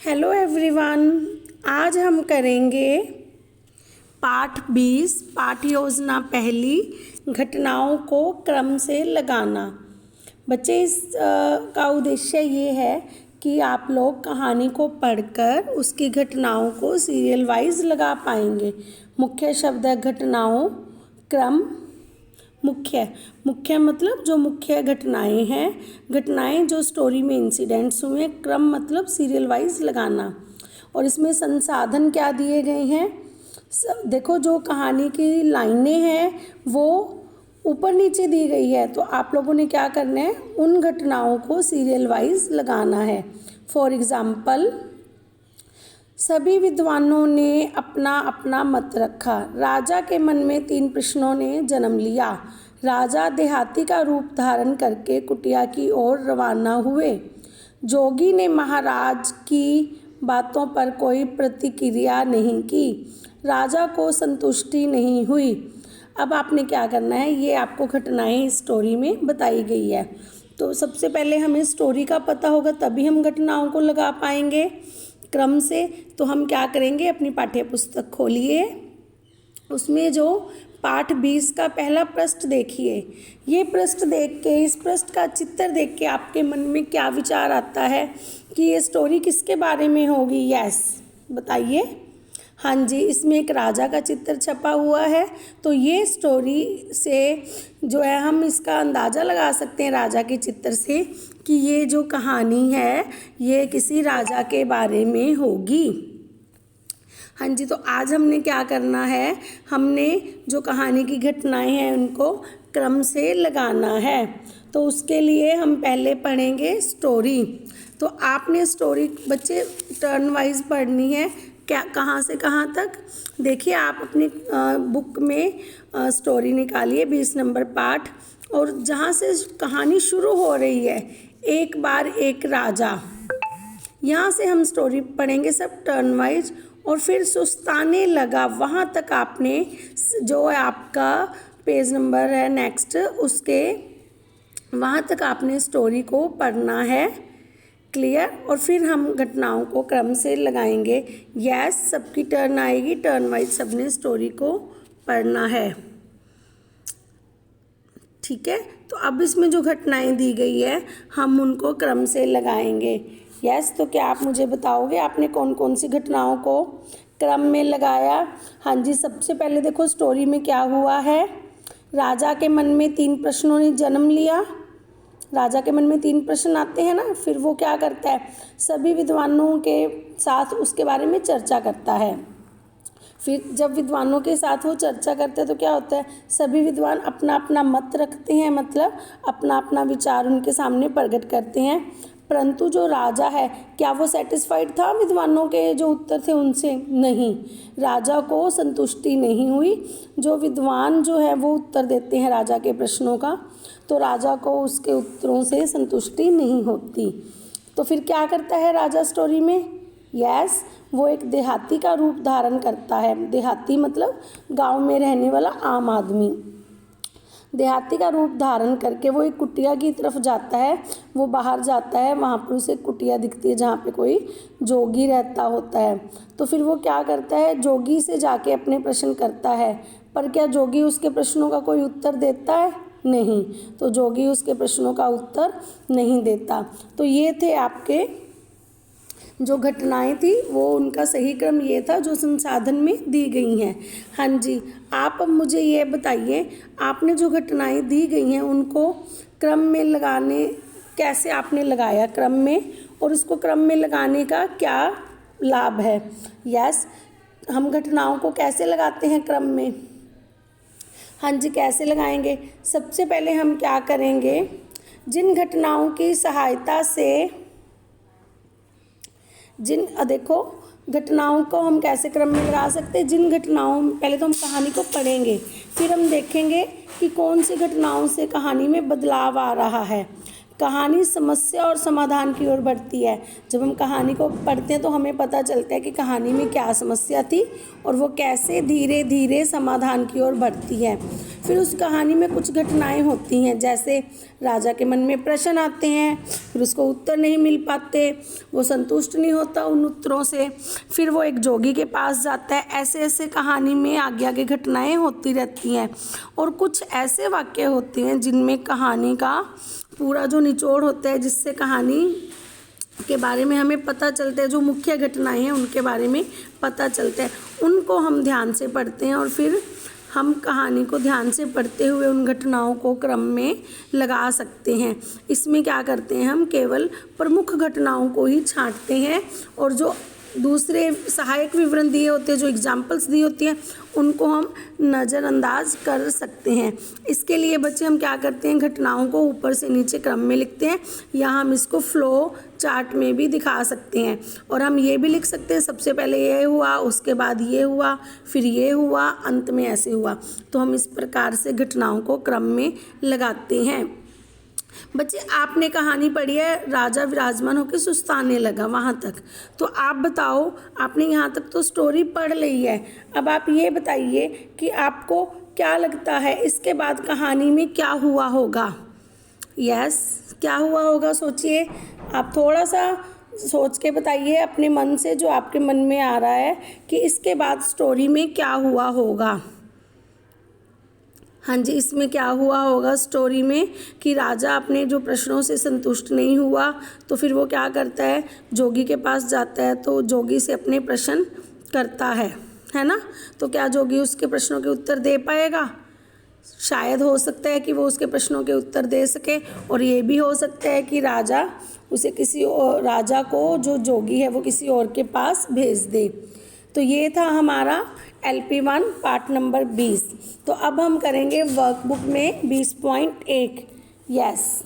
Hello everyone. आज हम करेंगे पाठ 20 पाठ योजना पहली घटनाओं को क्रम से लगाना। बच्चे इस का उद्देश्य ये है कि आप लोग कहानी को पढ़कर उसकी घटनाओं को सीरियल वाइज लगा पाएंगे। मुख्य शब्द है घटनाओं, क्रम, मुख्य मतलब जो मुख्य घटनाएं हैं, घटनाएं जो स्टोरी में इंसिडेंट्स हुए, क्रम मतलब सीरियल वाइज लगाना। और इसमें संसाधन क्या दिए गए हैं, देखो जो कहानी की लाइनें हैं वो ऊपर नीचे दी गई है, तो आप लोगों ने क्या करना है, उन घटनाओं को सीरियल वाइज लगाना है। फॉर एग्जाम्पल, सभी विद्वानों ने अपना अपना मत रखा। राजा के मन में 3 प्रश्नों ने जन्म लिया। राजा देहाती का रूप धारण करके कुटिया की ओर रवाना हुए। जोगी ने महाराज की बातों पर कोई प्रतिक्रिया नहीं की। राजा को संतुष्टि नहीं हुई। अब आपने क्या करना है, ये आपको घटनाएं इस स्टोरी में बताई गई है। तो सबसे पहले हमें स्टोरी का पता होगा, तभी हम घटनाओं को लगा पाएंगे क्रम से। तो हम क्या करेंगे, अपनी पाठ्य पुस्तक खोलिए, उसमें जो पाठ 20 का पहला पृष्ठ देखिए। ये पृष्ठ देख के, इस पृष्ठ का चित्र देख के आपके मन में क्या विचार आता है कि ये स्टोरी किसके बारे में होगी? यस, बताइए। हाँ जी, इसमें एक राजा का चित्र छपा हुआ है, तो ये स्टोरी से जो है हम इसका अंदाज़ा लगा सकते हैं राजा के चित्र से कि ये जो कहानी है ये किसी राजा के बारे में होगी। हाँ जी, तो आज हमने क्या करना है, हमने जो कहानी की घटनाएं हैं उनको क्रम से लगाना है। तो उसके लिए हम पहले पढ़ेंगे स्टोरी। तो आपने स्टोरी बच्चे टर्न वाइज पढ़नी है, क्या कहाँ से कहाँ तक। देखिए, आप अपनी बुक में स्टोरी निकालिए 20 नंबर पाठ, और जहाँ से कहानी शुरू हो रही है, एक बार एक राजा, यहाँ से हम स्टोरी पढ़ेंगे सब टर्न वाइज। और फिर सुस्ताने लगा, वहाँ तक आपने जो है आपका पेज नंबर है नेक्स्ट, उसके वहाँ तक आपने स्टोरी को पढ़ना है। क्लियर? और फिर हम घटनाओं को क्रम से लगाएंगे। यस, सबकी टर्न आएगी, टर्न वाइज सबने स्टोरी को पढ़ना है। ठीक है, तो अब इसमें जो घटनाएं दी गई है हम उनको क्रम से लगाएंगे। यस, तो क्या आप मुझे बताओगे आपने कौन कौन सी घटनाओं को क्रम में लगाया? हाँ जी, सबसे पहले देखो स्टोरी में क्या हुआ है, राजा के मन में 3 प्रश्नों ने जन्म लिया। राजा के मन में 3 प्रश्न आते हैं ना, फिर वो क्या करता है, सभी विद्वानों के साथ उसके बारे में चर्चा करता है। फिर जब विद्वानों के साथ वो चर्चा करते हैं तो क्या होता है, सभी विद्वान अपना अपना मत रखते हैं, मतलब अपना अपना विचार उनके सामने प्रकट करते हैं। परंतु जो राजा है, क्या वो सेटिस्फाइड था विद्वानों के जो उत्तर थे उनसे? नहीं, राजा को संतुष्टि नहीं हुई। जो विद्वान जो है वो उत्तर देते हैं राजा के प्रश्नों का, तो राजा को उसके उत्तरों से संतुष्टि नहीं होती। तो फिर क्या करता है राजा स्टोरी में? यस, वो एक देहाती का रूप धारण करता है। देहाती मतलब गांव में रहने वाला आम आदमी। देहाती का रूप धारण करके वो एक कुटिया की तरफ जाता है। वो बाहर जाता है, वहाँ पर उसे कुटिया दिखती है जहाँ पे कोई जोगी रहता होता है। तो फिर वो क्या करता है, जोगी से जाके अपने प्रश्न करता है। पर क्या जोगी उसके प्रश्नों का कोई उत्तर देता है? नहीं, तो जोगी उसके प्रश्नों का उत्तर नहीं देता। तो ये थे आपके जो घटनाएं थी, वो उनका सही क्रम ये था जो संसाधन में दी गई हैं। हाँ जी, आप अब मुझे ये बताइए, आपने जो घटनाएं दी गई हैं उनको क्रम में लगाने, कैसे आपने लगाया क्रम में, और उसको क्रम में लगाने का क्या लाभ है? यस, हम घटनाओं को कैसे लगाते हैं क्रम में? हाँ जी, कैसे लगाएंगे? सबसे पहले हम क्या करेंगे, जिन घटनाओं की सहायता से देखो घटनाओं को हम कैसे क्रम में लगा सकते हैं। जिन घटनाओं, पहले तो हम कहानी को पढ़ेंगे, फिर हम देखेंगे कि कौन सी घटनाओं से कहानी में बदलाव आ रहा है। कहानी समस्या और समाधान की ओर बढ़ती है। जब हम कहानी को पढ़ते हैं तो हमें पता चलता है कि कहानी में क्या समस्या थी और वो कैसे धीरे धीरे समाधान की ओर बढ़ती है। फिर उस कहानी में कुछ घटनाएं होती हैं, जैसे राजा के मन में प्रश्न आते हैं, फिर उसको उत्तर नहीं मिल पाते, वो संतुष्ट नहीं होता उन उत्तरों से, फिर वो एक जोगी के पास जाता है। ऐसे ऐसे कहानी में आगे आगे घटनाएं होती रहती हैं। और कुछ ऐसे वाक्य होते हैं जिनमें कहानी का पूरा जो निचोड़ होता है, जिससे कहानी के बारे में हमें पता चलता है, जो मुख्य घटनाएं हैं उनके बारे में पता चलता है, उनको हम ध्यान से पढ़ते हैं। और फिर हम कहानी को ध्यान से पढ़ते हुए उन घटनाओं को क्रम में लगा सकते हैं। इसमें क्या करते हैं, हम केवल प्रमुख घटनाओं को ही छांटते हैं और जो दूसरे सहायक विवरण दिए होते हैं, जो एग्जाम्पल्स दी होती हैं, उनको हम नज़रअंदाज कर सकते हैं। इसके लिए बच्चे हम क्या करते हैं, घटनाओं को ऊपर से नीचे क्रम में लिखते हैं, या हम इसको फ्लो चार्ट में भी दिखा सकते हैं। और हम ये भी लिख सकते हैं, सबसे पहले ये हुआ, उसके बाद ये हुआ, फिर ये हुआ, अंत में ऐसे हुआ। तो हम इस प्रकार से घटनाओं को क्रम में लगाते हैं। बच्चे आपने कहानी पढ़ी है, राजा विराजमान होकर सुस्ताने लगा, वहाँ तक। तो आप बताओ, आपने यहाँ तक तो स्टोरी पढ़ ली है। अब आप ये बताइए कि आपको क्या लगता है इसके बाद कहानी में क्या हुआ होगा। यस, क्या हुआ होगा, सोचिए। आप थोड़ा सा सोच के बताइए अपने मन से, जो आपके मन में आ रहा है कि इसके बाद स्टोरी में क्या हुआ होगा। हाँ जी, इसमें क्या हुआ होगा स्टोरी में कि राजा अपने जो प्रश्नों से संतुष्ट नहीं हुआ, तो फिर वो क्या करता है, जोगी के पास जाता है, तो जोगी से अपने प्रश्न करता है ना। तो क्या जोगी उसके प्रश्नों के उत्तर दे पाएगा? शायद हो सकता है कि वो उसके प्रश्नों के उत्तर दे सके, और ये भी हो सकता है कि राजा को जो जोगी है वो किसी और के पास भेज दे। तो ये था हमारा LP1 पार्ट नंबर 20। तो अब हम करेंगे वर्कबुक में 20.1। यस।